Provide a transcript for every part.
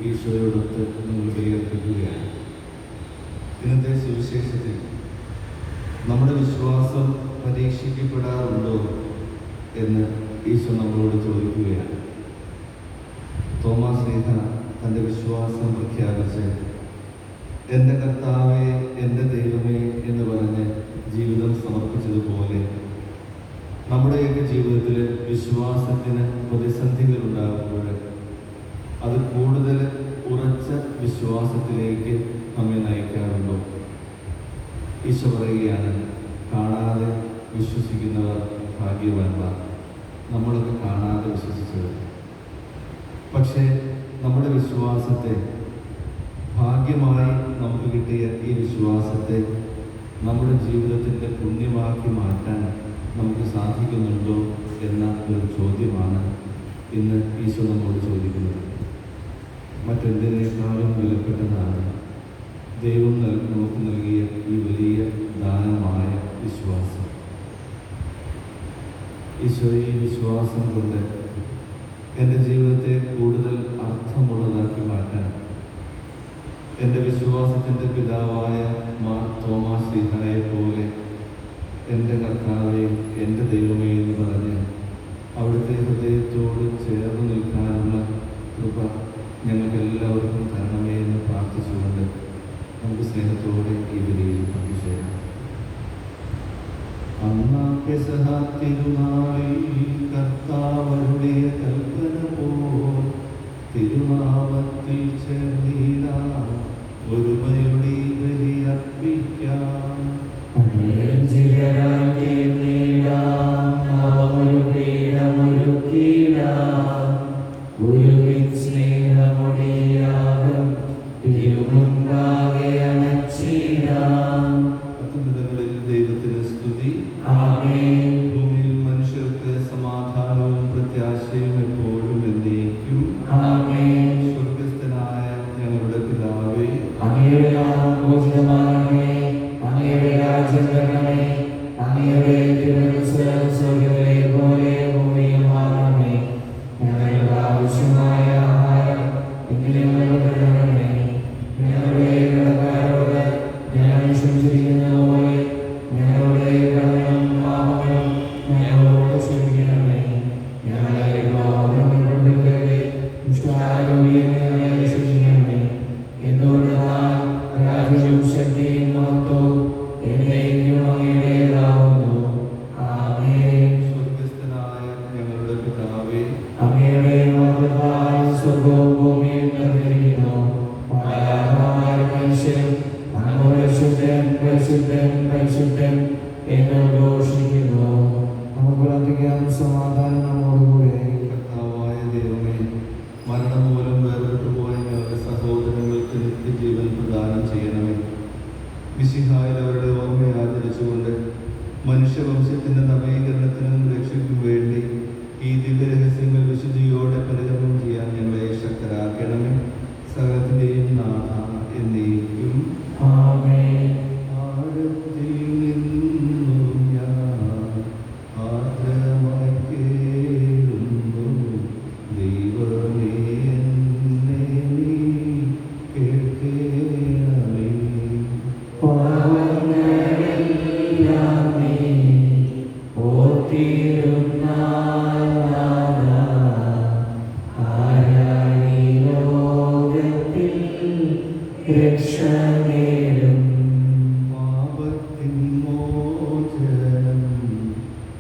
ഈശോയോടൊത്ത് നമ്മൾ ബലിയർപ്പിക്കുകയാണ്. ഇന്നത്തെ സുവിശേഷത്തിൽ നമ്മുടെ വിശ്വാസം പരീക്ഷിക്കപ്പെടാറുണ്ടോ എന്ന് ഈശോ നമ്മളോട് ചോദിക്കുകയാണ്. തോമാസ് ശ്ലീഹ തൻ്റെ വിശ്വാസം പ്രഖ്യാപിച്ച് എൻ്റെ കർത്താവേ, എൻ്റെ ദൈവമേ എന്ന് പറഞ്ഞ് ജീവിതം സമർപ്പിച്ചതുപോലെ നമ്മുടെയൊക്കെ ജീവിതത്തിൽ വിശ്വാസത്തിന് പ്രതിസന്ധികൾ ഉണ്ടാകുമ്പോൾ അത് കൂടുതൽ ഉറച്ച വിശ്വാസത്തിലേക്ക് നമ്മെ നയിക്കാറുണ്ടോ? ഈശോ പറയുകയാണ്, കാണാതെ വിശ്വസിക്കുന്നവർ ഭാഗ്യവാന്മാർ. നമ്മളൊക്കെ കാണാതെ വിശ്വസിച്ചത്, പക്ഷേ നമ്മുടെ വിശ്വാസത്തെ, ഭാഗ്യമായി നമുക്ക് കിട്ടിയ ഈ വിശ്വാസത്തെ നമ്മുടെ ജീവിതത്തിൻ്റെ പുണ്യമാക്കി മാറ്റാൻ നമുക്ക് സാധിക്കുന്നുണ്ടോ എന്ന ഒരു ചോദ്യമാണ് ഇന്ന് ഈശോ നമ്മോട് ചോദിക്കുന്നത്. മറ്റെന്തിനേക്കാളും വിലപ്പെട്ടതാണ് ദൈവം നമുക്ക് നൽകിയ ഈ വലിയ ദാനമായ വിശ്വാസം. ഈശോ ഈ വിശ്വാസം കൊണ്ട് എൻ്റെ ജീവിതത്തെ കൂടുതൽ അർത്ഥമുള്ളതാക്കി മാറ്റാൻ എൻ്റെ വിശ്വാസത്തിൻ്റെ പിതാവായ മാർ തോമാസ് ശ്ലീഹായെ പോലെ എൻ്റെ കർത്താവേ, എൻ്റെ ദൈവമേ എന്ന് പറഞ്ഞ് അവിടുത്തെ ഹൃദയത്തോട് ചേർന്ന് നിൽക്കാനുള്ള കൃപ ഞങ്ങൾക്ക് എല്ലാവർക്കും തരണമേ എന്ന് പ്രാർത്ഥിച്ചുകൊണ്ട് നമുക്ക് സ്നേഹത്തോടെ ഈ ബലിയിൽ പങ്കുചേരാം. തിരുനാളിൽ കർത്താവരുடைய കൽപ്പന പോൽ തിരുനാമത്തിൽ ചേർന്നില്ല ഒരുമയുടെ ബലി അർപ്പിക്കാം. ദൈവത്തിന് സ്തുതി. ഭൂമിയിൽ മനുഷ്യർക്ക് സമാധാനവും പ്രത്യാശയും എപ്പോഴും എന്നേക്കും. സ്വർഗസ്ഥനായ ഞങ്ങളുടെ പിതാവേ, അങ്ങയുടെ നാമം പൂജിതമാകണമേ, അങ്ങയുടെ രാജ്യം വരണമേ, അങ്ങയുടെ തിരുമനസ്സ് സ്വർഗ്ഗത്തിലെ പോലെ ഭൂമിയിലുമാകണമേ. ഞങ്ങൾക്ക് ആവശ്യമായ ആഹാരം ഇന്ന് ഞങ്ങൾക്ക് തരണമേ. ഞങ്ങളുടെ കടക്കാരോട് ഞങ്ങൾ ക്ഷമിച്ചിരിക്കുന്നത് പോലെ ഞങ്ങളുടെ കടങ്ങളും പാപങ്ങളും ഞങ്ങളോട് ക്ഷമിക്കണമേ. ഞങ്ങളെ പാപങ്ങളിൽപ്പെടുത്തരുതേ, ദുഷ്ടാരൂപിയിൽ ഞങ്ങളെ രക്ഷിക്കണമേ. എന്തുകൊണ്ടെന്നാൽ രാജ്യവും ശക്തിയും മഹത്വവും എന്നേക്കും അങ്ങയുടേതാകുന്നു. ആമേൻ. സ്വർഗ്ഗസ്ഥനായ ഞങ്ങളുടെ പിതാവേ, അങ്ങയുടെ മഹത്വത്താൽ സ്വർഗ്ഗവും ഭൂമിയും നിറഞ്ഞിരിക്കുന്നു. പാപമായ മനുഷ്യരും അങ്ങോട്ട് ശുദ്ധൻ പരിശുദ്ധൻ പരിശുദ്ധൻ എന്ന് ഘോഷിക്കുന്നു. നമുക്ക് പ്രാർത്ഥിക്കാം. സമാധാനം നമ്മോടുകൂടെ. കർത്താവായ ദൈവമേ, മരണം മൂലം വേർപെട്ടു പോയ ഞങ്ങളുടെ സഹോദരങ്ങൾക്ക് നിത്യജീവൻ പ്രദാനം ചെയ്യണമേ. മിശിഹായിൽ അവരുടെ ഓർമ്മ ആചരിച്ചുകൊണ്ട് മനുഷ്യവംശത്തിൻ്റെ നവീകരണത്തിനും രക്ഷയ്ക്കും വേണ്ടി ഈ ദിവ്യരഹസ്യങ്ങൾ വിശുദ്ധിയോടെ പരികർമ്മം ചെയ്യാൻ ഞങ്ങളെ ശക്തരാക്കണമേ. സകലത്തിൻ്റെയും നാഥ എന്നേക്കും. ആമേൻ. ആഴത്തിൽ നിന്നു ഞാൻ ആദ്രമായി കേളുന്നു, ദൈവമേ എന്നെ നീ കേൾക്കണമേ. പാവങ്ങളെല്ലാം നീ ഓർത്തിരുന്നാൽ ആരാണീ ലോകത്തിൽ രക്ഷ നേടും. പാപത്തിൻ മോചനം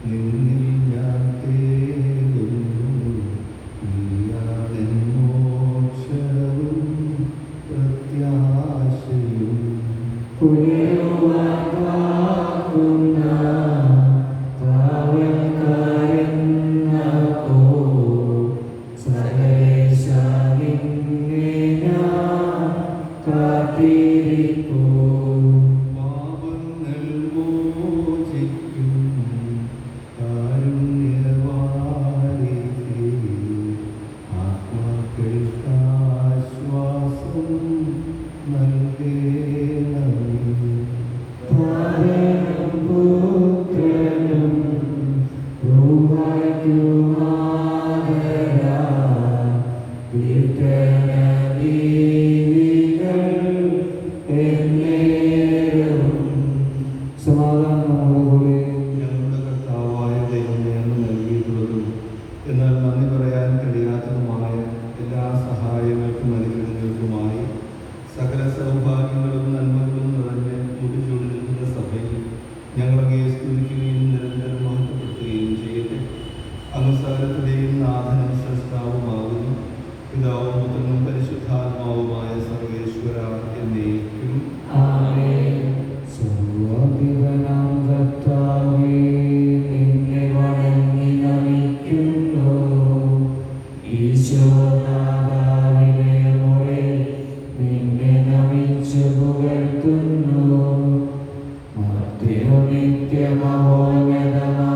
നിന്നിൽ ഞാൻ തേടുന്നു, നീയാണെൻ മോക്ഷവും പ്രത്യാശയും. പാപങ്ങൾ മോചിക്കും കാരുണ്യവാരിധി, ആത്മാക്കൾക്കാശ്വാസം നൽകണമേ. പുത്രനും രൂപയ്ക്കുമാതരാ കീർത്തനീ അങ്ങ് സകലത്തിന്റെയും നാഥനും സൃഷ്ടാവുമാകുന്നു. പിതാവും പുത്രനും പരിശുദ്ധാത്മാവുമായ സർവേശ്വര എന്നേക്കും. ആമേൻ. സർവ്വപിതാവാം കർത്താവേ, നിന്നെ വണങ്ങി നമിക്കുന്നു. ഈശോനാഥാവിനയമോടെ നിന്നെ നമിച്ചു പുകഴ്ത്തുന്നു. മർത്യനു നിത്യമഹോന്നതമാ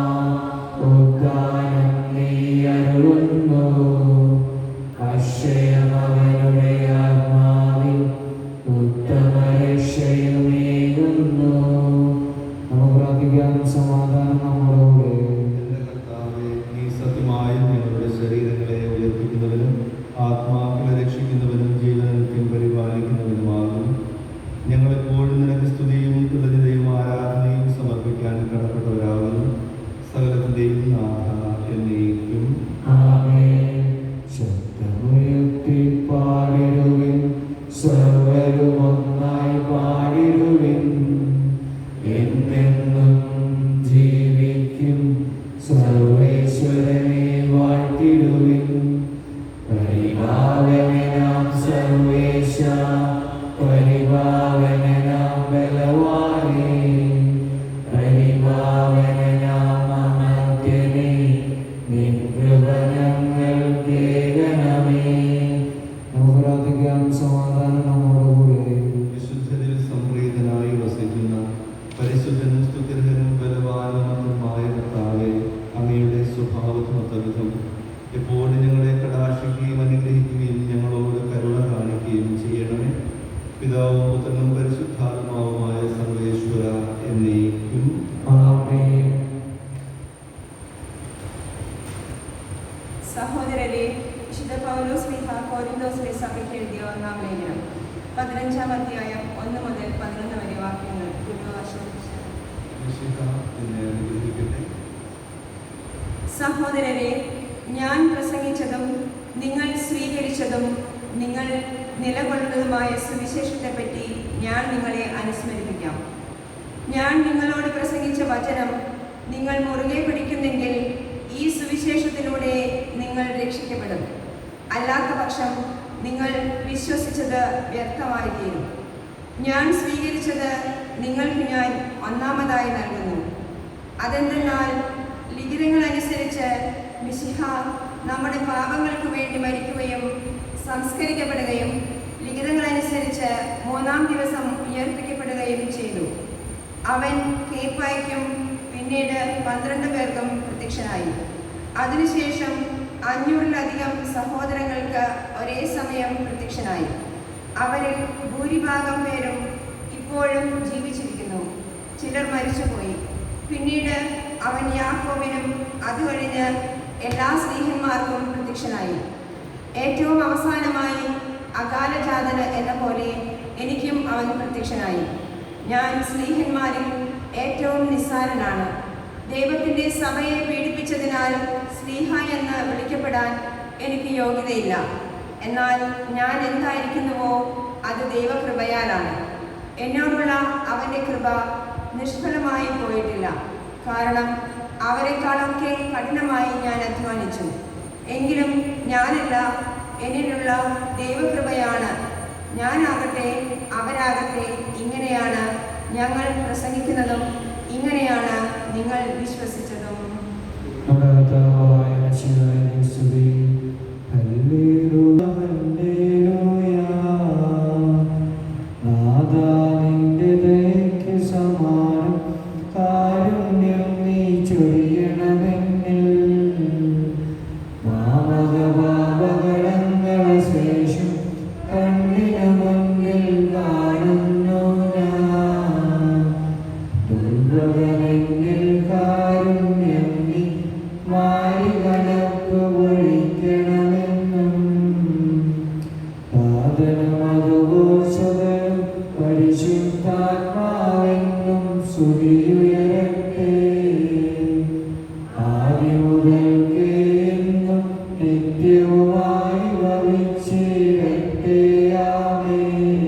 ഉദ്ധാനം നീ അരുളുന്നു. അക്ഷയമവനുടെ ആത്മാവിൽ ഉത്തമ രക്ഷയുമേകുന്നു. നമുക്ക് പ്രാർത്ഥിക്കാം. സമാധാനം നമ്മളോട്. എന്റെ കർത്താവേ, നീ സത്യമായും ഞങ്ങളുടെ ശരീരങ്ങളെ ഉയർപ്പിക്കുന്നവനും ആത്മാക്കളെ രക്ഷിക്കുന്നവനും ജീവനത്യം പരിപാലിക്കുന്നവനുമാകുന്നു. ഞങ്ങളെപ്പോഴും നിനക്ക് സ്തുതിയും കൃതജ്ഞതയും ആരാധനയും സമർപ്പിക്കാൻ കടപ്പെട്ടവരാകുന്നു. സകലത്തിന്റെയും നാഥ എന്നേക്കും. ആമേൻ. ശബ്ദമുയർത്തി പാടിടുവിൻ, സർവ്വരും ഒന്നായി പാടിടുവിൻ. എന്നെന്നും ജീവിക്കും സർവേശ്വരനെ വാഴ്ത്തിടുവിൻ. പരിപാവനാം സർവേശ, പരിപാവനാം ബലവാനേ, പരിപാവനാം അമർത്യനേ, നിൻ കൃപ ഞങ്ങൾക്ക് ഏകണമേ. നമുക്ക് പ്രാർത്ഥിക്കാം. സമാധാനം നമ്മോടുകൂടെ. വിശുദ്ധരിൽ സംപ്രീതനായി വസിക്കുന്ന പരിശുദ്ധനും സ്തുത്യർഹനും ബലവാനുമായ കർത്താവേ, അങ്ങയുടെ സ്വഭാവത്തിനൊത്തവിധം എപ്പോഴും ഞങ്ങളെ കടാക്ഷിക്കുകയും അനുഗ്രഹിക്കുകയും ഞങ്ങളോട് കരുണ കാണിക്കുകയും ചെയ്യണമേ. പിതാവും പുത്രനും പരിശുദ്ധാത്മാവുമായ സർവേശ്വര എന്നേക്കും. ആമേൻ. സഹോദരരെ, വിശുദ്ധ പൗലോസ്ലീഹ കൊരിന്തോസിലെ സഭയ്ക്ക് എഴുതിയ ഒന്നാം ലേഖനം 15-ാം അധ്യായം 1 മുതൽ 11 വരെ വാക്യങ്ങൾ എന്നെ അനുഗ്രഹിക്കട്ടെ. സഹോദരരെ, ഞാൻ പ്രസംഗിച്ചതും നിങ്ങൾ സ്വീകരിച്ചതും നിങ്ങൾ നിലകൊള്ളുന്നതുമായ സുവിശേഷത്തെപ്പറ്റി ഞാൻ നിങ്ങളെ അനുസ്മരിപ്പിക്കാം. ഞാൻ നിങ്ങളോട് പ്രസംഗിച്ച വചനം നിങ്ങൾ മുറുകെ പിടിക്കുന്നെങ്കിൽ ഈ സുവിശേഷത്തിലൂടെ നിങ്ങൾ രക്ഷിക്കപ്പെടും. അല്ലാത്ത പക്ഷം നിങ്ങൾ വിശ്വസിച്ചത് വ്യർത്ഥമായി തീരും. ഞാൻ സ്വീകരിച്ചത് നിങ്ങൾക്ക് ഞാൻ ഒന്നാമതായി നൽകുന്നു. അതെന്തെന്നാൽ ലിഖിതങ്ങളനുസരിച്ച് മിശിഹ നമ്മുടെ പാപങ്ങൾക്ക് വേണ്ടി മരിക്കുകയും സംസ്കരിക്കപ്പെടുകയും ലിഖിതങ്ങളനുസരിച്ച് 3-ാം ദിവസം ഉയർപ്പിക്കപ്പെടുകയും ചെയ്തു. അവൻ കേപ്പായ്ക്കും പിന്നീട് 12 പേർക്കും പ്രത്യക്ഷനായി. അതിനുശേഷം 500-ലധികം സഹോദരങ്ങൾക്ക് ഒരേ സമയം പ്രത്യക്ഷനായി. അവരിൽ ഭൂരിഭാഗം പേരും ഇപ്പോഴും ജീവിച്ചിരിക്കുന്നു. ചിലർ മരിച്ചുപോയി. പിന്നീട് അവൻ യാക്കോബിനും അതുകഴിഞ്ഞ് എല്ലാ സ്നേഹിന്മാർക്കും പ്രത്യക്ഷനായി. ഏറ്റവും അവസാനമായി അകാലജാതന് എന്ന പോലെ എനിക്കും അവൻ പ്രത്യക്ഷനായി. ഞാൻ സ്നേഹിന്മാരിൽ ഏറ്റവും നിസ്സാരനാണ്. ദൈവത്തിൻ്റെ സഭയെ പീഡിപ്പിച്ചതിനാൽ സ്ലീഹ എന്ന് വിളിക്കപ്പെടാൻ എനിക്ക് യോഗ്യതയില്ല. എന്നാൽ ഞാൻ എന്തായിരിക്കുന്നുവോ അത് ദൈവകൃപയാലാണ്. എന്നോടുള്ള അവൻ്റെ കൃപ നിഷ്ഫലമായി പോയിട്ടില്ല. കാരണം അവരെക്കാളൊക്കെ കഠിനമായി ഞാൻ അധ്വാനിച്ചു. എങ്കിലും ഞാനല്ല, എന്നിലുള്ള ദൈവകൃപയാണ്. ഞാനാകട്ടെ അവരാകട്ടെ ഇങ്ങനെയാണ് ഞങ്ങൾ പ്രസംഗിക്കുന്നതും ഇങ്ങനെയാണ് നിങ്ങൾ വിശ്വസിച്ചതും. നമ്മുടെ കർത്താവായ മിശിഹായെ സ്തുതി. Hallelujah, hallelujah. നാഥാ, നിന്റെ ദയയ്ക്ക് സമാനം കാരുണ്യം നീ ചൊരിയണമെന്നിൽ. പാപകടങ്ങളെ ശേഷം കണ്ണിനു മുൻപിൽ കാണുന്നു ഞാൻ. ദുർഭഗമെങ്കിൽ കാരുണ്യം നീ മാറികടപ്പ് ഒഴിക്കണമെന്നും. പാതനും അതുഘോഷകരും പരിശുദ്ധാത്മാവെന്നും സ്തുതിയുയരട്ടെ. ആദിമുതൽക്കേ എന്നും നിത്യവുമായി ഭവിച്ചിടട്ടെ. ആമേൻ.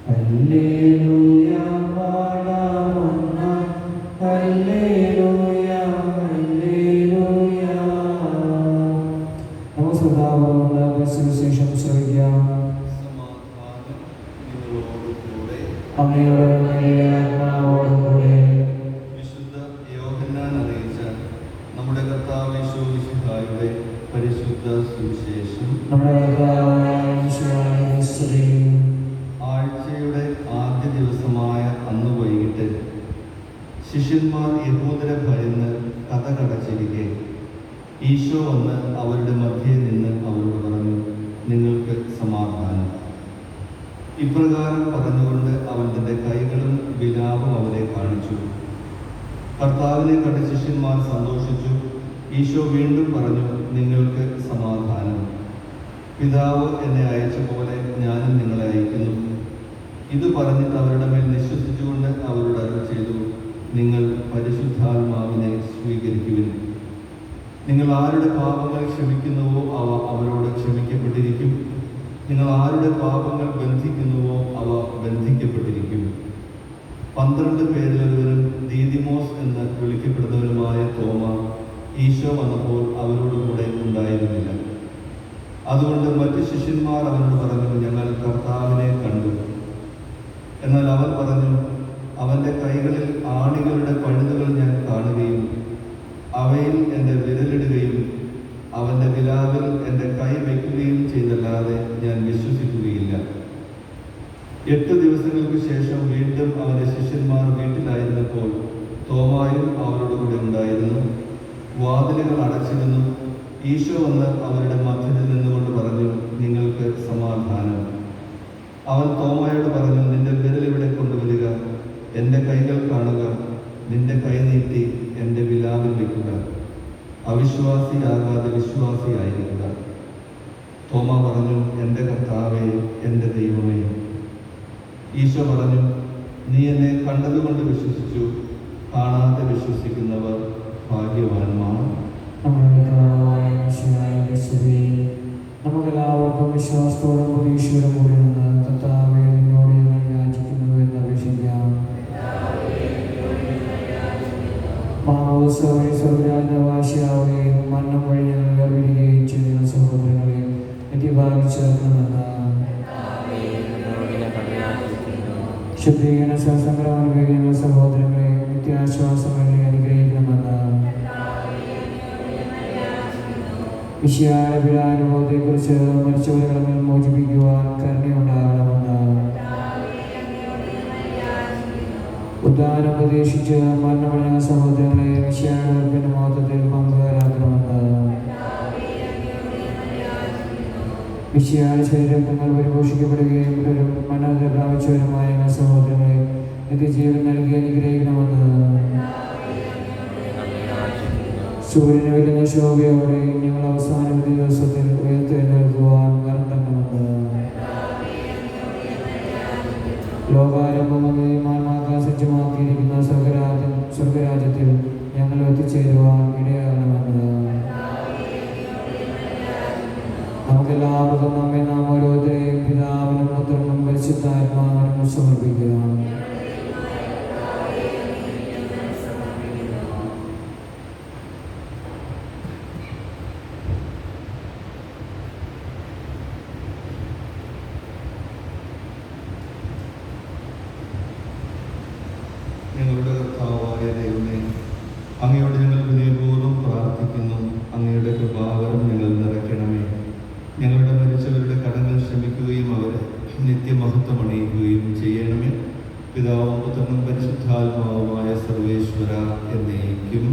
ഹല്ലേലൂയ, പാടാം ഒന്നാം. Hallelujah, hallelujah. കർത്താവ് യേശു മിശിഹായുടെ പരിശുദ്ധ സുവിശേഷം. ആഴ്ചയുടെ ആദ്യ ദിവസമായ അന്ന് വൈകിട്ട് ശിഷ്യന്മാർ യഹൂദരെ ഭയന്ന് കതകടച്ചിരിക്കെ ഈശോ വന്ന് അവരുടെ മധ്യേ നിന്ന് അവരോട് പറഞ്ഞു, നിങ്ങൾക്ക് സമാധാനം. ഇപ്രകാരം പറഞ്ഞുകൊണ്ട് അവൻ തന്റെ കൈകളും വിലാപം അവരെ കാണിച്ചു. കർത്താവിനെ കണ്ട് ശിഷ്യന്മാർ സന്തോഷിച്ചു. ഈശോ വീണ്ടും പറഞ്ഞു, നിങ്ങൾക്ക് സമാധാനം. പിതാവ് എന്നെ അയച്ച പോലെ ഞാനും നിങ്ങളെ അയക്കുന്നു. ഇത് പറഞ്ഞിട്ട് അവരുടെ മേൽ നിശ്വസിച്ചുകൊണ്ട് അവരോട് അരുൾ ചെയ്തു, നിങ്ങൾ പരിശുദ്ധാത്മാവിനെ സ്വീകരിക്കുവിൻ. നിങ്ങൾ ആരുടെ പാപങ്ങൾ ക്ഷമിക്കുന്നുവോ അവ അവരോട് ക്ഷമിക്കപ്പെട്ടിരിക്കും. നിങ്ങൾ ആരുടെ പാപങ്ങൾ ബന്ധിക്കുന്നുവോ അവ ബന്ധിക്കപ്പെട്ടിരിക്കും. 12 പേരിലൊരുവനും ദീദിമോസ് എന്ന് വിളിക്കപ്പെടുന്നവനുമായ തോമ ഈശോ വന്നപ്പോൾ അവരോടുകൂടെ ഉണ്ടായിരുന്നില്ല. അതുകൊണ്ട് മറ്റ് ശിഷ്യന്മാർ അവനോട് പറഞ്ഞു, ഞങ്ങൾ കർത്താവിനെ കണ്ടു. എന്നാൽ അവൻ പറഞ്ഞു, അവൻ്റെ കൈകളിൽ ആണികളുടെ പഴുതുകൾ ഞാൻ കാണുകയും അവയിൽ എൻ്റെ വിരലിടുകയും അവൻ്റെ വിലാവിൽ എൻ്റെ കൈ വയ്ക്കുകയും ചെയ്തല്ലാതെ ഞാൻ വിശ്വസിക്കുകയില്ല. 8 ദിവസങ്ങൾക്ക് ശേഷം വീണ്ടും അവൻ്റെ ശിഷ്യന്മാർ വീട്ടിലായിരുന്നപ്പോൾ തോമായും അവരോടുകൂടെ ഉണ്ടായിരുന്നു. വാതിലുകൾ അടച്ചിരുന്നു. ഈശോ വന്ന് അവരുടെ മധ്യത്തിൽ നിന്നുകൊണ്ട് പറഞ്ഞു, നിങ്ങൾക്ക് സമാധാനം. അവൻ തോമായോട് പറഞ്ഞു, നിന്റെ വിരൽ ഇവിടെ കൊണ്ടുവരിക, എൻ്റെ കൈകൾ കാണുക, നിന്റെ കൈ നീട്ടി എൻ്റെ വിലാവിൽ വയ്ക്കുക. അവിശ്വാസിയാകാതെ വിശ്വാസിയായിരിക്കുക. തോമ പറഞ്ഞു, എൻ്റെ കർത്താവേ, എൻ്റെ ദൈവമേ. ഈശോ പറഞ്ഞു, നീ എന്നെ കണ്ടതുകൊണ്ട് വിശ്വസിച്ചു, കാണാതെ വിശ്വസിക്കുന്നവർ ഭാഗ്യവാന്മാർ. നമുക്കെല്ലാവർക്കും വിശ്വാസത്തോടും പ്രതീക്ഷയോടും കൂടി നിന്ന് കർത്താവേ നിന്നോട് ഞങ്ങൾ യാചിക്കുന്നു എന്ന് അപേക്ഷിക്കാം. മാമോദിസവഴി സ്വർഗ്ഗരാജ്യവാസിയാവുകയും മരണം വഴി ഞങ്ങൾ വേർപിരിയുകയും ചെയ്യുന്ന സഹോദരങ്ങളെ നിത്യഭാഗ്യം ചേർക്കണമെന്ന് ശുദ്ധീകരണ സഹസംഗ്രഹം അനുഭവിക്കുന്ന സഹോദരങ്ങളെ നിത്യാശ്വാസം നൽകി അനുഗ്രഹിക്കണമെന്ന് മിശിഹായുടെ പീഡാനുഭവത്തെക്കുറിച്ച് മരിച്ചവരെ കടങ്ങൾ മോചിപ്പിക്കുവാൻ കരുണയുണ്ടാകണമെന്ന് ഉദ്ധാനം പ്രതീക്ഷിച്ച് മരണമടഞ്ഞ സഹോദരങ്ങളെ മിശിഹായുടെ ഉറപ്പിന്റെ മഹത്വത്തിൽ പങ്കുകാരാക്കണമെന്ന് മിശിഹായുടെ ശരീരങ്ങൾ പരിപോഷിക്കപ്പെടുകയും മനോഹര പ്രാപിച്ചവരുമായ സഹോദരങ്ങളെ നിത്യജീവൻ നൽകി അനുഗ്രഹിക്കണമെന്ന് സൂര്യന് വരുന്ന ശോഭയോടെ ഞങ്ങൾ അവസാന ദിവസത്തിൽ ഉയർത്തെഴുന്നേൽക്കുവാൻ വരണമെന്ന് ലോകാരംഭം മാന്മാക്കാൻ സജ്ജമാക്കിയിരിക്കുന്ന സ്വർഗരാജ്യത്തിൽ ഞങ്ങൾ എത്തിച്ചേരുവാൻ ഇടയാകണമെന്ന് നമുക്കെല്ലാവർക്കും നമ്മെ നാം ഓരോരുത്തരെയും പിതാവിനും പുത്രനും പരിശുദ്ധാത്മാവിനും സമർപ്പിക്കാം. ഞങ്ങളുടെ കർത്താവായ ദൈവമേ, അങ്ങയോട് ഞങ്ങൾ വിനയപൂർവ്വം പ്രാർത്ഥിക്കുന്നു. അങ്ങയുടെ കൃപാവരം ഞങ്ങൾ നിറയ്ക്കണമേ. ഞങ്ങളുടെ മരിച്ചവരുടെ കടങ്ങൾ ക്ഷമിക്കുകയും അവരെ നിത്യമഹത്വം അണിയിക്കുകയും ചെയ്യണമേ. പിതാവും പുത്രനും പരിശുദ്ധാത്മാവുമായ സർവേശ്വര എന്നേക്കും.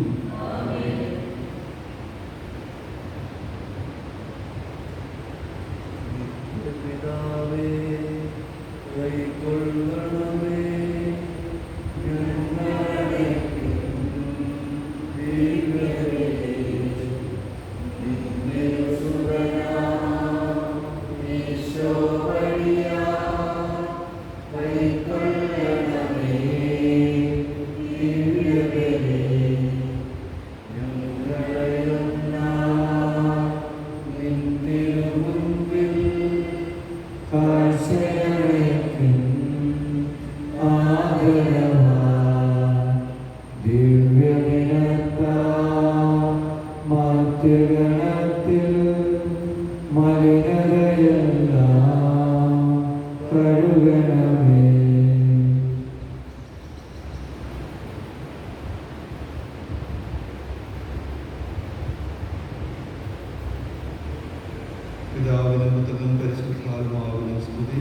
പിതാവിനും പുത്രനും പരിശുദ്ധാത്മാവിനും സ്തുതി.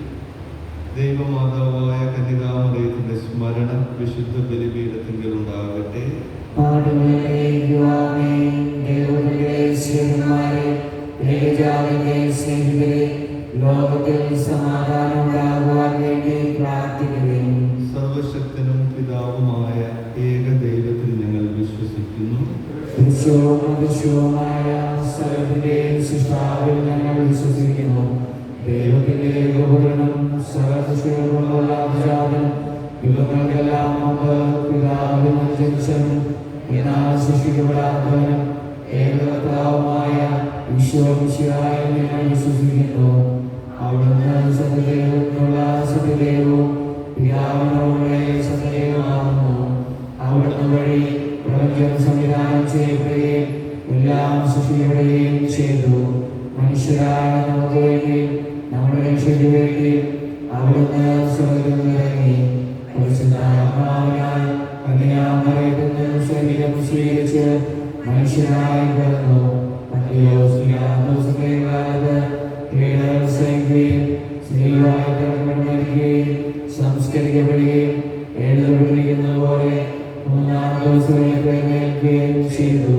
ദൈവമാതാവായ കന്യകാമറിയത്തിന്റെ സ്മരണം വിശുദ്ധ ബലിപീഠത്തിങ്കിൽ ഉണ്ടാകട്ടെ. ലോകത്തിൽ സമാധാനം ഉണ്ടാകുവാൻ വേണ്ടി പ്രാർത്ഥിക്കുകയും. സർവശക്തനും പിതാവുമായ ഏക ദൈവത്തിൽ ഞങ്ങൾ വിശ്വസിക്കുന്നു. ദൃശ്യവുമായ സകലത്തിന്റെയും സൃഷ്ടാവിൽ ഞങ്ങൾ വിശ്വസിക്കുന്നു. ദൈവത്തിന്റെ ഏകപുത്രനും സകലസൃഷ്ടികളുമുള്ള അഭിജാതനും യുഗങ്ങൾക്കെല്ലാം മുമ്പ് പിതാവിൽ ജനിച്ചവനും എന്നാൽ സൃഷ്ടിക്കപ്പെടാത്തവനും ഏകകർത്താവുമായ ഈശോമിശിഹായിൽ ഞങ്ങൾ വിശ്വസിക്കുന്നു. അവിടുന്ന് സത്യദൈവത്തിനുള്ള സത്യദൈവവും പിതാവിനോടുള്ള സത്യദൈവമാകുന്നു. അവിടുന്ന് വഴി പ്രപഞ്ചം സംവിധാനം ചെയ്യപ്പെടുകയും എല്ലാം സൃഷ്ടിക്കപ്പെടുകയും ചെയ്തു. മനുഷ്യരായ നമുക്ക് വേണ്ടി നമ്മുടെ രക്ഷയ്ക്ക് വേണ്ടി അവിടുന്ന് സ്വർഗ്ഗത്തിൽ നിന്നിറങ്ങി പരിശുദ്ധാത്മാവിനാൽ കന്യാമറിയത്തിൽ ശരീരം സ്വീകരിച്ച് മനുഷ്യനായി പിറന്നു. സംസ്കരിക്കപ്പെടുകയും എഴുതപ്പെട്ടിരിക്കുന്ന പോലെ മൂന്നാം ദിവസം എഴുന്നേൽക്കുകയും ചെയ്തു.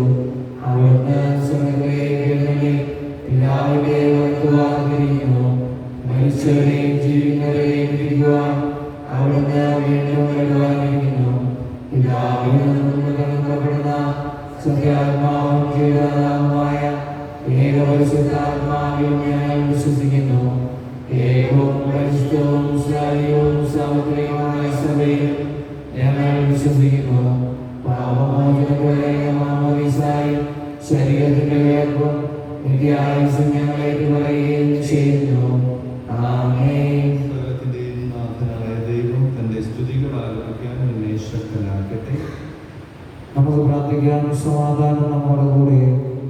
അവിടുന്ന് സ്വർഗ്ഗത്തിലേക്ക് പിതാവിന്റെ വലത്തുഭാഗത്തിരിക്കുന്നു. മരിച്ചവരെയും ജീവിക്കുന്നവരെയും വിധിക്കുവാൻ അവിടുന്ന് വീണ്ടും വരുവാനിരിക്കുന്നു. പിതാവിൽ നിന്ന് കടക്കപ്പെടുന്ന സത്യാത്മാവും ജീവനാഥവുമായ ഏകപരിശുദ്ധാത്മാവിലും ഞങ്ങൾ വിശ്വസിക്കുന്നു. ഏകവും പരിശുദ്ധവും സാരിയവും സാർവത്രികവുമായ സഭയിൽ ഞങ്ങൾ വിശ്വസിക്കുന്നു. പാപമോചനമായി ശരീരത്തിന്റെ വേർപ്പും നിത്യായുസ്സും ഞങ്ങൾ ഏറ്റുപറയുകയും ചെയ്യുന്നു. ആമേൻ. സകലത്തിന്റെയും നാഥനായ ദൈവം തന്റെ സ്തുതികൾ ആലപിക്കാൻ എന്നെ ശക്തനാക്കട്ടെ. നമുക്ക് പ്രാർത്ഥിക്കാം. സമാധാനം നമ്മുടെ കൂടെ.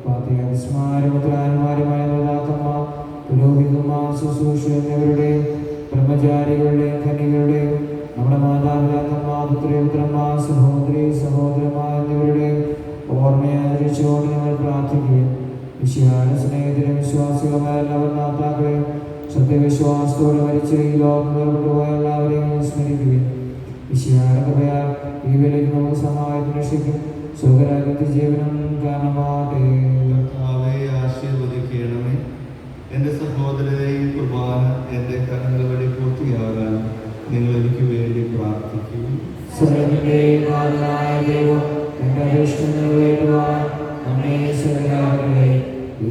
പ്രാർത്ഥിക്കാം. സ്മാരമുദ്രാന്മാരുമായ നേതാക്കന്മാർ, പുരോഹിതന്മാർ, ശുശ്രൂഷ എന്നിവരുടെയും ബ്രഹ്മചാരികളുടെയും കന്യകളുടെയും നമ്മുടെ മാതാപിതാക്കന്മാർ, പുത്രപുത്രന്മാർ, സഹോദരി സഹോദരന്മാർ എന്നിവരുടെയും ഓർമ്മയെ ആചരിച്ചുകൊണ്ട് ഞങ്ങൾ പ്രാർത്ഥിക്കുകയും വിശിഹാന സ്നേഹിതരും വിശ്വാസികളുമായ എല്ലാവരും നാത്താക്കളെയും സത്യവിശ്വാസത്തോടെ മരിച്ച് ഈ ലോകം വേർപെട്ടുപോയ എല്ലാവരെയും സ്മരിക്കുകയും വിശിഹാന കൃപയാൽ ഈ വിലയ്ക്ക് നമുക്ക് സഹായത്തിന് രക്ഷിക്കും സുഖരാജ്യത്തെ ജീവനം കാരണമാകട്ടെ. കർത്താവേ, ആശീർവദിക്കണമേ. എൻ്റെ സഹോദരരെ, ഈ കുർബാന എൻ്റെ കരങ്ങൾ വഴി പൂർത്തിയാകാൻ നിങ്ങൾ എനിക്ക് വേണ്ടി പ്രാർത്ഥിക്കും.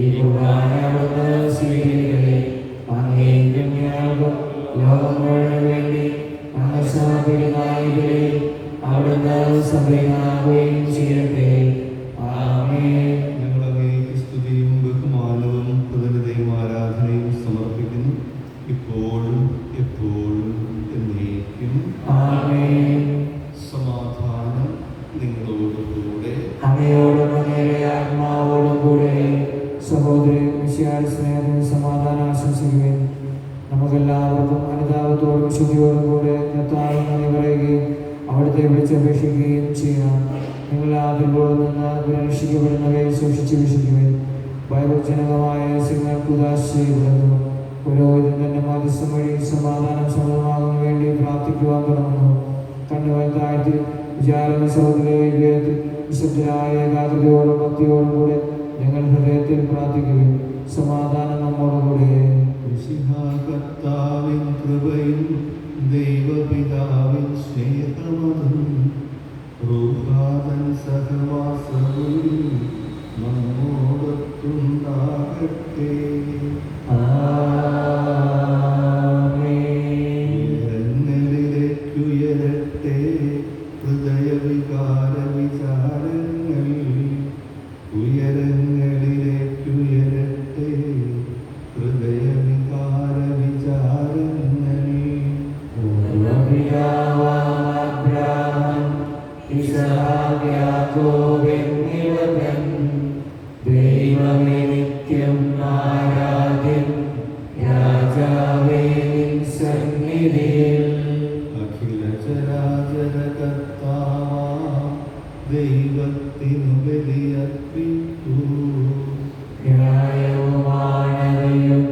ഈ കുർബാന അവിടുന്ന് സ്വീകരിക്കട്ടെ. അങ്ങേക്കും ഞങ്ങൾക്കും ലോകം മുഴുവൻ വേണ്ടി അങ്ങ് സമർപ്പിക്കുന്ന ഇതിലെ അവിടുന്ന് സംപ്രീതനാകുകയും ചെയ്യട്ടെ. ആമേൻ. ഞങ്ങൾ അങ്ങേക്ക് സ്തുതിയും ബഹുമാനവും കൃതജ്ഞതയും ആരാധനയും സമർപ്പിക്കുന്നു, ഇപ്പോഴും എപ്പോഴും എന്നേക്കും. ആമേൻ. സമാധാനം നിങ്ങളോടുകൂടെ. അങ്ങയോടും അങ്ങയുടെ ആത്മാവോടും കൂടെ. സഹോദരി മിശിഹായുടെ സ്നേഹത്തിന് സമാധാനം ആശംസിക്കുകയും നമുക്കെല്ലാവർക്കും അനുതാപത്തോടും വിശുദ്ധിയോടും കൂടെ കർത്താവിൽ നന്ദി പറയുകയും അവിടുത്തെ വിളിച്ചപേക്ഷിക്കുകയും ചെയ്യാം. നിങ്ങൾ ആദ്യപ്പോഴും നിന്ന് രക്ഷിക്കപ്പെടുന്നവയെ സൂക്ഷിച്ച് വിശുദ്ധിക്കുകയും ഭയഭജനകമായ സിംഹർക്ക് ഉദാശ ചെയ്യപ്പെടുന്നു. പുരോഹിതൻ തന്റെ മധ്യസ്ഥം വഴി സമാധാനം സമൃദ്ധമാകാൻ വേണ്ടി പ്രാർത്ഥിക്കുവാൻ തുടങ്ങുന്നു. കണ്ണുകൾ താഴ്ത്തി വിചാരണ സഹോദരയെ വിശുദ്ധരായ ഏകാഗ്രതയോടും ഭക്തിയോടും കൂടെ ഞങ്ങൾ ഹൃദയത്തിൽ പ്രാർത്ഥിക്കുകയും സമാധാനം നമ്മോടുകൂടെ. കർത്താവിൻ കൃപയും ദൈവപിതാവിൻ സ്നേഹമതും റൂഹാതൻ സഹവാസവും നമ്മോടൊത്തുണ്ടാകട്ടെ. ഉയരങ്ങളിലേക്കുയരട്ടെ ഹൃദയവികാര വിചാരങ്ങൾ, ഉയരങ്ങളിലേക്കുയരട്ടെ ഹൃദയവികാര വിചാരങ്ങൾ. ദൈവമേ നിത്യം ആരാധ്യൻ, രാജാവേ നിൻ സന്നിധിയിൽ. അഖില ചരാചര കർത്താവാം ദൈവത്തിനു ബലിയർപ്പിക്കൂ. ന്യായവുമാണവയും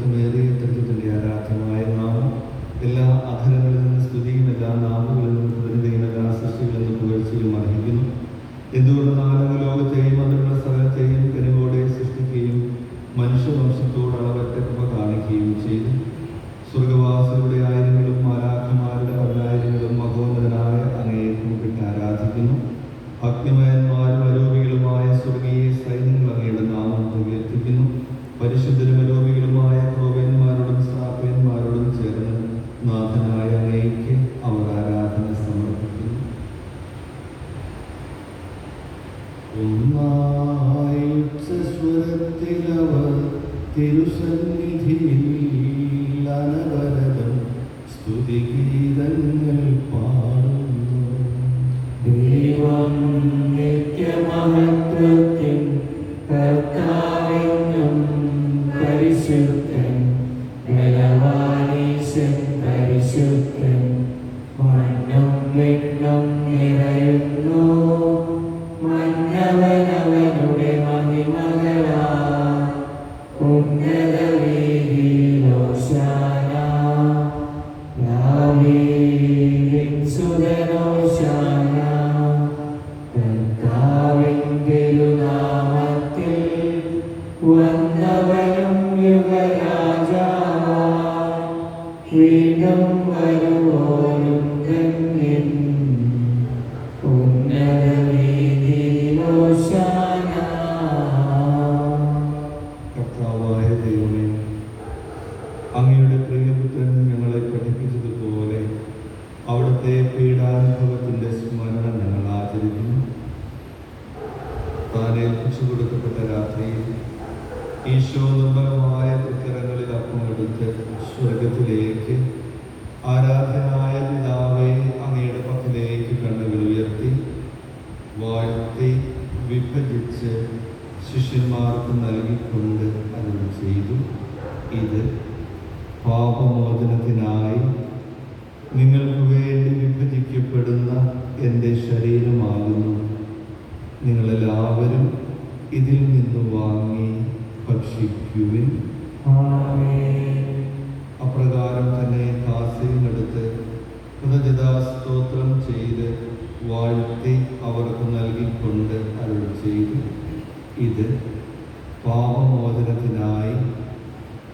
മഹത്വമേറിയ തൃത്വത്തിൻ്റെ ആരാധ്യമായ നാമം എല്ലാ അധരങ്ങളിൽ നിന്ന് സ്തുതിയും എല്ലാ നാവുകളിൽ നിന്ന് വരുന്നതും എല്ലാ സൃഷ്ടികളിൽ നിന്ന് പുകഴ്ചയും അർഹിക്കുന്നു. എന്തുകൊണ്ടെന്നാൽ ലോകത്തെയും അതിലുള്ള സ്ഥലത്തെയും കനിവോടെ സൃഷ്ടിക്കുകയും മനുഷ്യവംശത്തോട് അളവറ്റ കൃപ കാണിക്കുകയും ചെയ്തു. സ്വർഗവാസികളുടെ ആയിരങ്ങളും മാലാഖമാരുടെ പതിനായിരങ്ങളും മഹോന്നതനായ അങ്ങയെ കുമ്പിട്ട് ആരാധിക്കുന്നു. അഗ്നിമയന്മാരും അരോപികളുമായ സ്വർഗീയ സൈന്യങ്ങൾ അങ്ങയുടെ നാമം പ്രകീർത്തിക്കുന്നു. പരിശുദ്ധരും അരോപികളുമായ ക്രോവേന്മാരോടും ശ്രാപ്പേന്മാരോടും ചേർന്ന് നാഥനായ അങ്ങയ്ക്ക് അവർ ആരാധന സമർപ്പിക്കുന്നു. സ്വരത്തിലവർ തിരുസന്നിധിയിൽ അനവരതം സ്തുതിഗീതങ്ങൾ പാടുന്നു. ദൈവം നിത്യമഹത്വത്തിൻ കർത്താവെന്നും പരിശുദ്ധൻ, ബലവാനീശൻ പരിശുദ്ധൻ, മണ്ണും വിണ്ണും നിറയുന്നു. മന്നവനവനുടെ മഹിമകളാ ഉന്നത വീതിയിൽ ഹോശാന. ദാവീദിൻ സുതൻ ഹോശാന. കർത്താവിൻ തിരുനാമത്തിൽ വന്നവനും യുഗരാജാവായി വീണ്ടും വരുവോരും ധന്യൻ. ഉന്നത വീതിയിൽ ഹോശാന. കർത്താവായ ദൈവമേ, അങ്ങയുടെ പ്രിയപുത്രൻ ഞങ്ങളെ പഠിപ്പിച്ചതുപോലെ അവിടുത്തെ പീഡാനുഭവത്തിൻ്റെ സ്മരണ ഞങ്ങൾ ആചരിക്കുന്നു. താൻ ഏൽപ്പിച്ചു കൊടുക്കപ്പെട്ട രാത്രിയിൽ ഈശോ നിർമ്മലമായ തൃക്കരങ്ങളിൽ അപ്പമെടുത്ത് സ്വർഗത്തിലേക്ക് ആരാധ്യനായ പിതാവേ അങ്ങയുടെ പക്കലേക്ക് കണ്ണുകൾ ഉയർത്തി വാഴ്ത്തി വിഭജിച്ച് ശിഷ്യന്മാർക്ക് നൽകിക്കൊണ്ട് അരുളി ചെയ്തു. ഇത് പാപമോചനത്തിനായി നിങ്ങൾക്ക് വേണ്ടി വിഭജിക്കപ്പെടുന്ന എൻ്റെ ശരീരമാകുന്നു. നിങ്ങളെല്ലാവരും ഇതിൽ നിന്ന് വാങ്ങി ഭക്ഷിക്കുവിൻ. അപ്രകാരം തന്നെ കാസയുമെടുത്ത് കൃതജ്ഞതാസ്തോത്രം ചെയ്ത് വാഴ്ത്തി അവർക്ക് നൽകിക്കൊണ്ട് അരുളി ചെയ്തു. ഇത് പാപമോചനത്തിനായി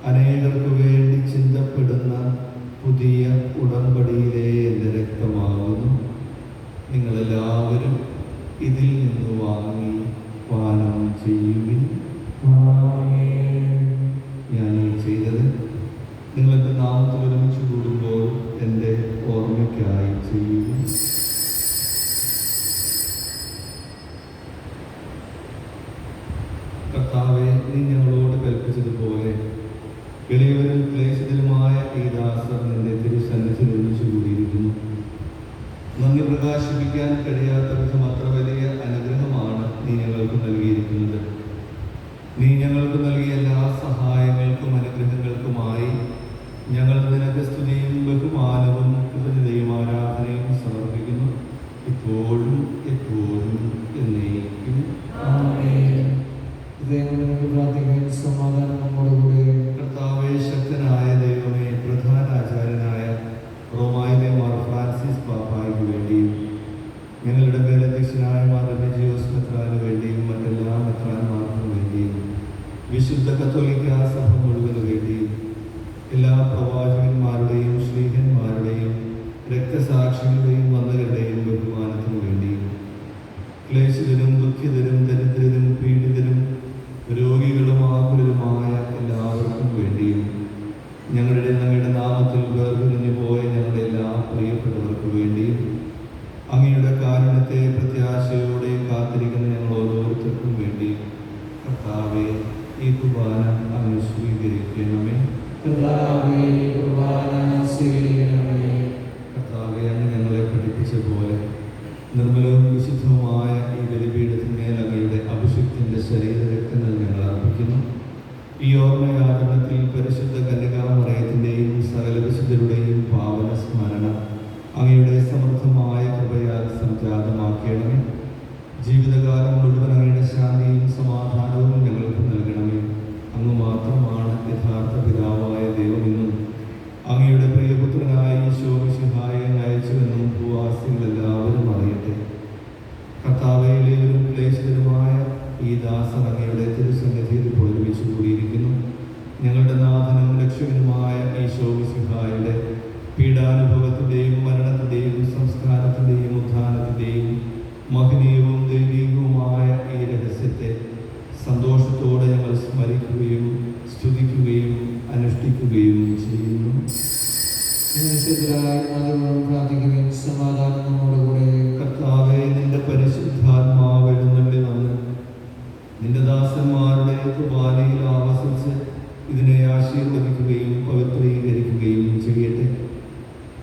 അനേകർക്ക് വേണ്ടി ചിന്തപ്പെടുന്ന പുതിയ ഉടമ്പടിയിലെ എൻ്റെ രക്തമാകുന്നു. നിങ്ങളെല്ലാവരും ഇതിൽ നിന്ന് വാങ്ങി പാനം ചെയ്യുവിൻ. ഞാൻ ഈ ചെയ്തത് നിങ്ങളെൻ്റെ നാമത്തിൽ ഒരുമിച്ച് കൂടുമ്പോൾ എൻ്റെ ഓർമ്മയ്ക്കായി ചെയ്യുവിൻ. കർത്താവെ, നീ ഞങ്ങളോട് കൽപ്പിച്ചതുപോലെ എളിയവരും ക്ലേശിതരുമായ ഈ ദാസർ നിന്റെ തിരുസന്നിധിയിൽ ഒന്നിച്ചു കൂടിയിരിക്കുന്നു. നന്ദി പ്രകാശിപ്പിക്കാൻ കഴിയാത്ത വിധം അത്ര വലിയ അനുഗ്രഹമാണ് നീ ഞങ്ങൾക്ക് നൽകിയിരിക്കുന്നത്. നീ ഞങ്ങൾക്ക് നൽകിയ എല്ലാ സഹായങ്ങൾക്കും അനുഗ്രഹങ്ങൾക്കുമായി ഞങ്ങൾ നിനക്ക് സ്തുതിയും ബഹുമാനവും കൃതജ്ഞതയും ആരാധനയും സമർപ്പിക്കുന്നു, ഇപ്പോഴും എപ്പോഴും എന്നേക്കും. പ്രാർത്ഥിക്കാൻ സമാധാനം നമ്മോടുകൂടെ. കർത്താവേ, ശക്തനായ ദൈവമേ, പ്രധാന ആചാര്യനായ റോമായിലെ മാർ ഫ്രാൻസിസ് പാപ്പായ്ക്ക് വേണ്ടിയും ഞങ്ങളുടെ മേലധ്യക്ഷനായ മാർ റെമിജിയോസ് മെത്രാന് വേണ്ടിയും മറ്റെല്ലാ മെത്രാന്മാർക്കും വേണ്ടിയും വിശുദ്ധ കത്തോലിക്ക സഭ മുഴുവന് വേണ്ടിയും എല്ലാ പ്രവാചകന്മാരുടെയും ശ്ലീഹന്മാരുടെയും രക്തസാക്ഷികളുടെയും വന്ദകരുടെയും ബഹുമാനത്തിനു വേണ്ടിയും ക്ലേശിതരും ദുഃഖിതരും ദരിദ്രരും പീഡിതരും രോഗികളും ആകുലരുമായ എല്ലാവർക്കും വേണ്ടിയും ഞങ്ങളുടെ നാമത്തിൽ വേർപിരിഞ്ഞു പോയ ഞങ്ങളുടെ എല്ലാ പ്രിയപ്പെട്ടവർക്ക് വേണ്ടിയും അങ്ങയുടെ കാരുണ്യത്തെ പ്രത്യാശയോടെ കാത്തിരിക്കുന്ന ഞങ്ങൾ ഓരോരുത്തർക്കും വേണ്ടിയും കർത്താവെ, ഈ കുർബാന അങ്ങ് സ്വീകരിക്കണമേ. കർത്താവേ, അങ്ങ് ഞങ്ങളെ പഠിപ്പിച്ച പോലെ നിർമ്മലവും വിശുദ്ധവുമായ ഈ ബലിപീഠത്തിന്മേൽ അങ്ങയുടെ അഭിഷിക്തന്റെ ശരീരരക്തങ്ങൾ ഞങ്ങൾ അർപ്പിക്കുന്നു. ഈ ഓർമ്മയാചരണത്തിൽ പരിശുദ്ധ കന്യകാമറിയത്തിൻ്റെയും സകല വിശുദ്ധരുടെയും പാവന സ്മരണ അങ്ങയുടെ സമൃദ്ധമായ കൃപയാൽ സംജാതമാക്കണമേ. ജീവിതകാലം മുഴുവൻ അങ്ങയുടെ ശാന്തിയും സമാധാനവും ഞങ്ങൾക്ക് നൽകണമേ. അങ്ങ് മാത്രമാണ് യഥാർത്ഥ പിതാവ് ഈശോമിശിഹായുടെ പീഡാനുഭവത്തിൻ്റെയും മരണത്തിൻ്റെയും സംസ്കാരത്തിൻ്റെയും ഉത്ഥാനത്തിൻ്റെയും മഹനീയവും ദൈവികവുമായ ഈ രഹസ്യത്തെ സന്തോഷത്തോടെ ഞങ്ങൾ സ്മരിക്കുകയും സ്തുതിക്കുകയും അനുഷ്ഠിക്കുകയും ചെയ്യുന്നു. പ്രാർത്ഥിക്കുകയും സമാധാനം നമ്മോടുകൂടെ. കർത്താവേ, നിന്റെ പരിശുദ്ധാത്മാവ് എഴുന്നള്ളി വന്ന് നിന്റെ ദാസന്മാരുടെ കുർബാനയിൽ ആവസിച്ച് ഇതിനെ ആശീർവദിക്കുകയും പവിത്രീകരിക്കുകയും ചെയ്യട്ടെ.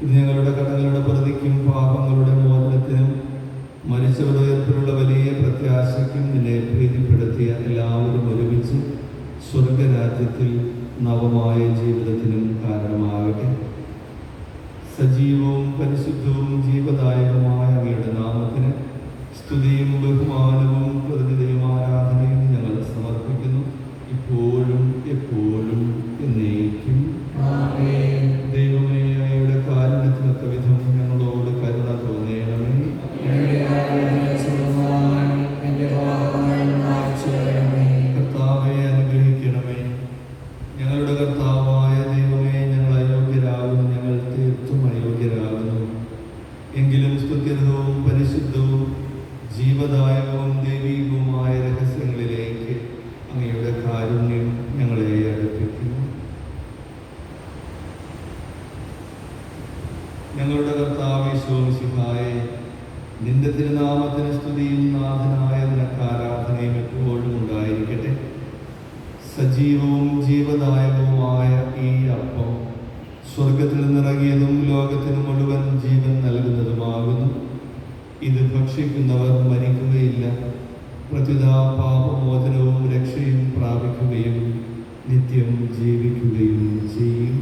ഇത് ഞങ്ങളുടെ കടങ്ങളുടെ പ്രതിക്കും പാപങ്ങളുടെ മോചനത്തിനും മരിച്ചവരുടെ ഉയർപ്പിലുള്ള വലിയ പ്രത്യാശയ്ക്കും നിന്നെ പ്രീതിപ്പെടുത്തിയ എല്ലാവരും ഒരുമിച്ച് സ്വർഗരാജ്യത്തിൽ നവമായ ജീവിതത്തിനും കാരണമാകട്ടെ. സജീവവും പരിശുദ്ധവും ജീവദായകമായ അങ്ങയുടെ നാമത്തിന് സ്തുതിയും ബഹുമാനവും പ്രതിനിധിയും ആരാധനയും ഞങ്ങൾ സമർപ്പിക്കുന്നു, ഇപ്പോഴും എപ്പോഴും എന്നേക്കും. ദൈവമേ, അങ്ങയുടെ കാരുണ്യത്തിനൊത്ത വിധം ഞങ്ങളോട് കരുണ തോന്നേണമേ. കർത്താവെ, അനുഗ്രഹിക്കണമേ. ഞങ്ങളുടെ കർത്താവായ ദൈവമേ, ഞങ്ങൾ അയോഗ്യരാകുന്നു, ഞങ്ങൾ തീർത്തും അയോഗ്യരാകുന്നു. എങ്കിലും സ്തുത്യർഹവും പരിശുദ്ധവും ജീവദായകവും ദൈവികവുമായ രഹസ്യങ്ങളിലേക്ക് അങ്ങയുടെ കാരുണ്യം ഞങ്ങളെ അടുപ്പിക്കുന്നു. ഞങ്ങളുടെ കർത്താവേ ഈശോമിശിഹായേ, നിന്റെ തിരുനാമത്തിന് സ്തുതിയും നാഥനായ നിനക്ക് ആരാധനയും എപ്പോഴും ഉണ്ടായിരിക്കട്ടെ. സജീവവും ജീവദായകവുമായ ഈ അപ്പം സ്വർഗത്തിൽ നിന്നിറങ്ങിയതും ലോകത്തിന് മുഴുവൻ ജീവൻ നൽകുന്നതുമാകുന്നു. ഇത് ഭക്ഷിക്കുന്നവർ മരിക്കുകയില്ല, പ്രത്യുത പാപമോചനവും രക്ഷയും പ്രാപിക്കുകയും നിത്യം ജീവിക്കുകയും ചെയ്യും.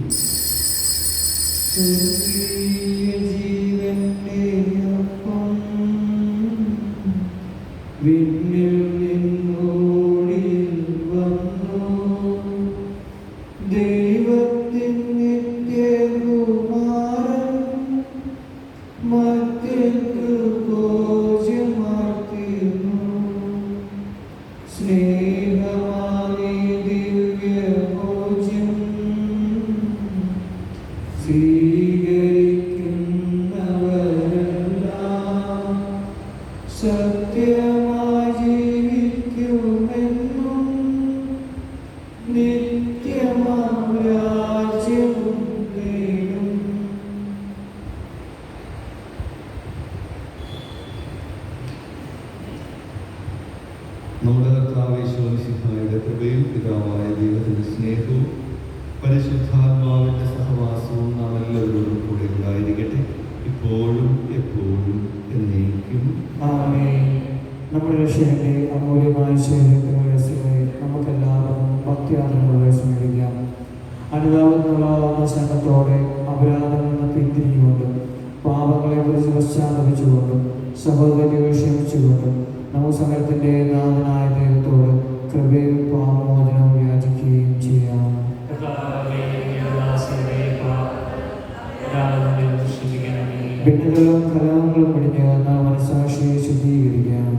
നമ്മുടെ കർത്താവേ ഈശോമിശിഹായുടെ കൃപയും പിതാവായ ദൈവത്തിൻ്റെ സ്നേഹവും പരിശുദ്ധാത്മാവിൻ്റെ സഹവാസവും നാം എല്ലാവരോടും കൂടെ ഉണ്ടായിരിക്കട്ടെ, ഇപ്പോഴും എപ്പോഴും എന്നേക്കും. ആമേൻ. നമ്മുടെ രക്ഷകന്റെ അമൂല്യമായ ശരീരത്തിലുള്ള നമുക്കെല്ലാവർക്കും ഭക്തിയാത്രകളെ സ്മരിക്കാം. അനുതാപത്തിനുള്ള സ്നേഹത്തോടെ അപരാധങ്ങളിൽ നിന്ന് പിന്തിരിഞ്ഞുകൊണ്ടും പാപങ്ങളെക്കുറിച്ച് പശ്ചാത്തപിച്ചുകൊണ്ടും സഹോദരനെ ക്ഷമിച്ചുകൊണ്ടും നമുക്ക് സകലത്തിൻ്റെ നാഥനായ ദൈവത്തോട് കൃപയും പാപമോചനവും യാചിക്കുകയും ചെയ്യാം. ഭിന്നതകളും കലഹങ്ങളും പിടിഞ്ഞ് വന്ന മനസ്സാക്ഷിയെ ശുദ്ധീകരിക്കാം.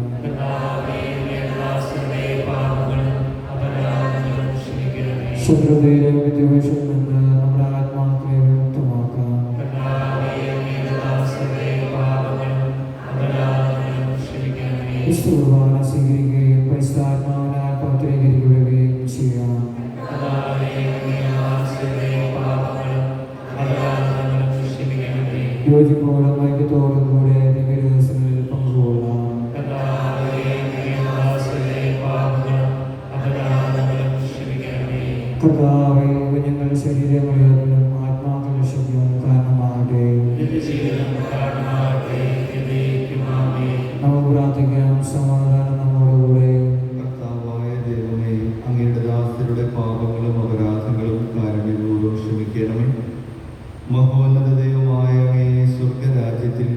ശത്രുതയിലും വിദ്വേഷത്തിൽ നിന്ന് നമ്മുടെ ആത്മാക്കളെ വിമുക്തമാക്കാം. കുർബാന സ്വീകരിക്കുകയും പരിശുദ്ധാത്മാവിനാൽ പവിത്രീകരിക്കുകയും ചെയ്യാം. യോജിപ്പോടും ഐക്യത്തോടും കൂടെ ദിവ്യരഹസ്യങ്ങളിൽ പങ്കുകൊള്ളാം. കർത്താവേ, ഞങ്ങളുടെ ശരീരങ്ങളിലും ആത്മാക്കളുടെ ശുദ്ധിയും കാരണമാകട്ടെ. നമുക്ക് പ്രാർത്ഥിക്കാം. സമാധാനം നമ്മോടുകൂടെ. കർത്താവായ ദൈവമേ, അങ്ങയുടെ ദാസരുടെ പാപങ്ങളും അപരാധങ്ങളും കാരുണ്യപൂർവ്വം ക്ഷമിക്കണമേ. മഹോന്നത ദൈവമായ അങ്ങയെ സ്വർഗരാജ്യത്തിൽ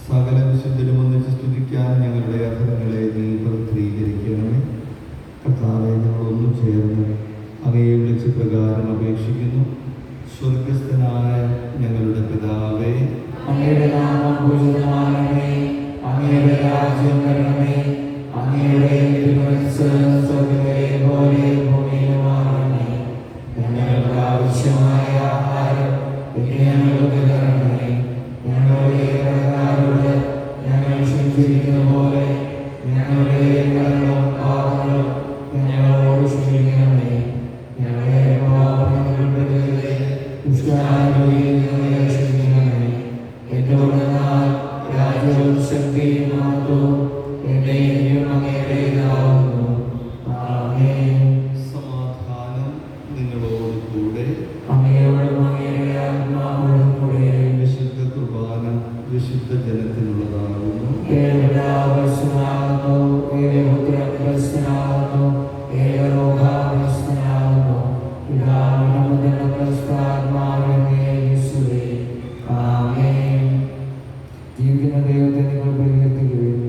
സകല വിശുദ്ധരും ഒന്നിച്ച് സ്തുതിക്കാൻ ഞങ്ങളുടെ അധരങ്ങളെ നീ പവിത്രീകരിക്കണമേ. കർത്താവെ, ഞങ്ങളൊന്നും ചേർന്ന് അങ്ങയെ വിളിച്ച് പ്രകാരം അപേക്ഷിക്കുന്നു. സ്വർഗസ്ഥനായ ഞങ്ങളുടെ പിതാവേ, അങ്ങയുടെ നാമം പൂജിതമാകണമേ. അങ്ങയുടെ രാജ്യം വരണമേ. അങ്ങയുടെ തിരുമനസ്സ് സ്വർഗ്ഗത്തിലെ പോലെ ഭൂമിയിലുമാകണമേ. ഞങ്ങൾക്ക് ആവശ്യമായ സമാധാനം നിങ്ങളോട് കൂടെ. വിശുദ്ധ കുർബാന വിശുദ്ധ ജനത്തിനുള്ളതാകുന്നു. ജീവിക്കുന്ന ദൈവത്തെ നിങ്ങൾ പരിഹരിക്കുകയും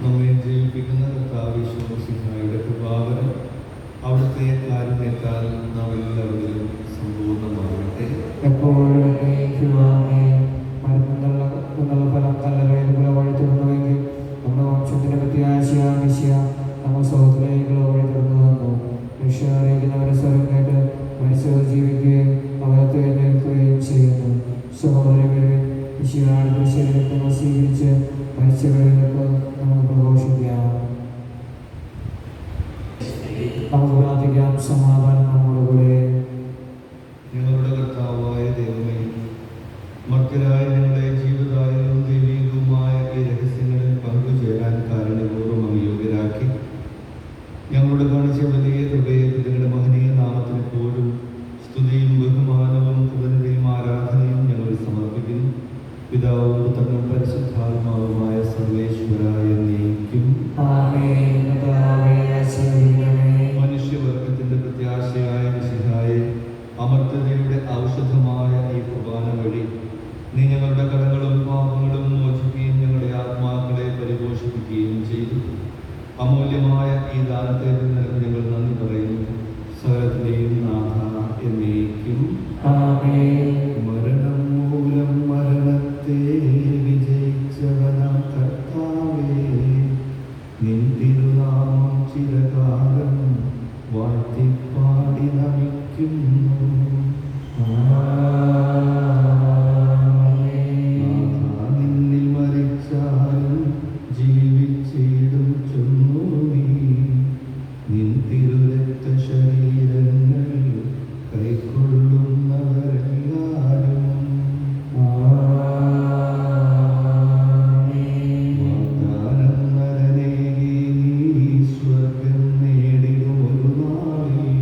നമ്മെ ജീവിപ്പിക്കുന്ന കർത്താവിശ്വസിഹായുടെ കൃപാവരം അവിടുത്തെ കാരുണ്യത്താൽ നാം എല്ലാവരിലും സമ്പൂർണ്ണമാകട്ടെ. എപ്പോഴും മരുന്നുള്ള ഫലം കല്ലറയിൽ വഴി തുറന്നുവെങ്കിൽ നമ്മുടെ വംശത്തിന്റെ പ്രത്യാശയ നമ്മൾ സഹോദരങ്ങളെ വഴി തുറന്നു വന്നു. രക്ഷാറിയിക്കുന്നവരെ സ്വരം കേട്ട് മരിച്ചവർ ജീവിക്കുകയും അവരെ എഴുന്നേൽക്കുകയും ചെയ്യുന്നു. സഹോദരങ്ങളെ ഈശോയുടെ ശരീരത്തെ സ്വീകരിച്ച് മരിച്ചവരിലേക്ക് നമുക്ക് പ്രഘോഷിക്കാം. നമുക്ക് പ്രാർത്ഥിക്കാം. സമാധാനം നമ്മുടെ കൂടെ. ഞങ്ങളുടെ കർത്താവായ ദൈവമേ, മക്കളായ ഞങ്ങളെ ജീവിതായും ദൈവികവുമായ ഈ രഹസ്യങ്ങളിൽ പങ്കുചേരാൻ കാരണപൂർവ്വം അയോഗ്യരാക്കി ഞങ്ങളുടെ കാണിച്ച വലിയ കൃപയെ നിങ്ങളുടെ മഹനീയ നാമത്തിന് പോലും സ്തുതിയും ബഹുമാനവും കൃതജ്ഞതയും ആരാധനയും ഞങ്ങൾ സമർപ്പിക്കുന്നു. പിതാവും പുത്രനും പരിശുദ്ധാത്മാവുമായ സർവേശ്വരായ എന്നേക്കും. മനുഷ്യവർഗത്തിന്റെ പ്രത്യാശയായ മിശിഹായെ, അമർത്യതയുടെ ഔഷധമായ ഈ കുർബാന വഴി നീ ഞങ്ങളുടെ കടങ്ങളും പാപങ്ങളും മോചിക്കുകയും ഞങ്ങളുടെ ആത്മാക്കളെ പരിപോഷിപ്പിക്കുകയും ചെയ്തു. അമൂല്യമായ ഈ ദാനത്തെ ഞങ്ങൾ നന്ദി പറയുന്നു. സകലത്തിന്റെയും നാഥ എന്നേക്കും. മരണം മൂലം മരണത്തെ വിജയിച്ചവനാം കർത്താവേ, നിൻ തിരുനാമം ചിരകാലം വാഴ്ത്തിപ്പാടി നമിക്കുന്നു. നിന്നിൽ മരിച്ചാലും ജീവിച്ചിടും ചൊന്നു നീ, നിൻ തിരുരക്ത ശരീരങ്ങൾ കൈക്കൊള്ളുന്നവരെല്ലാരും. വാഗ്ദാനം നരനേകി നീ സ്വർഗം നേടിടും ഒരു നാളിൽ,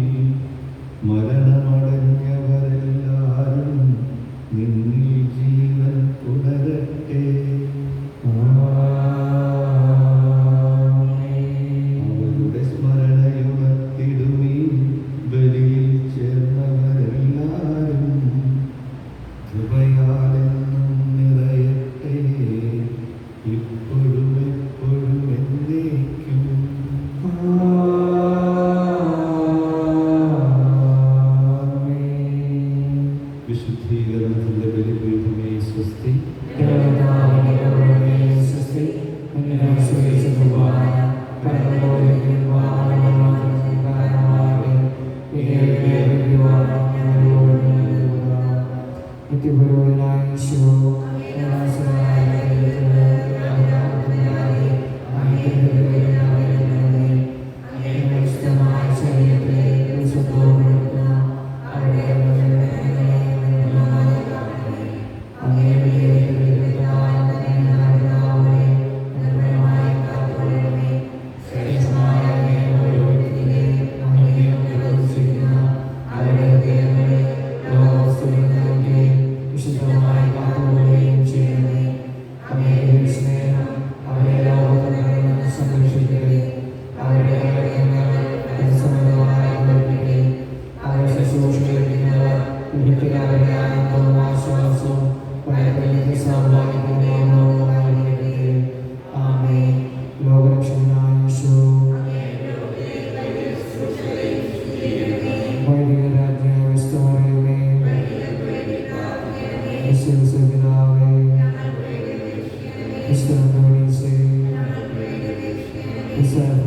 മരണമടഞ്ഞവരെല്ലാരും നിന്നിൽ ജീവൻ പുലരട്ടെ. അവരുടെ സ്മരണയുണർത്തിടുമീ ബലിയിൽ ചേർന്നവരെല്ലാരും കൃപയാലെന്നും നിറയട്ടെ, ഇപ്പോഴും എപ്പോഴും എന്നേക്കും. വിശുദ്ധീകരണത്തിന്റെ ബലിപീഠമേ സ്വസ്തി. Mr.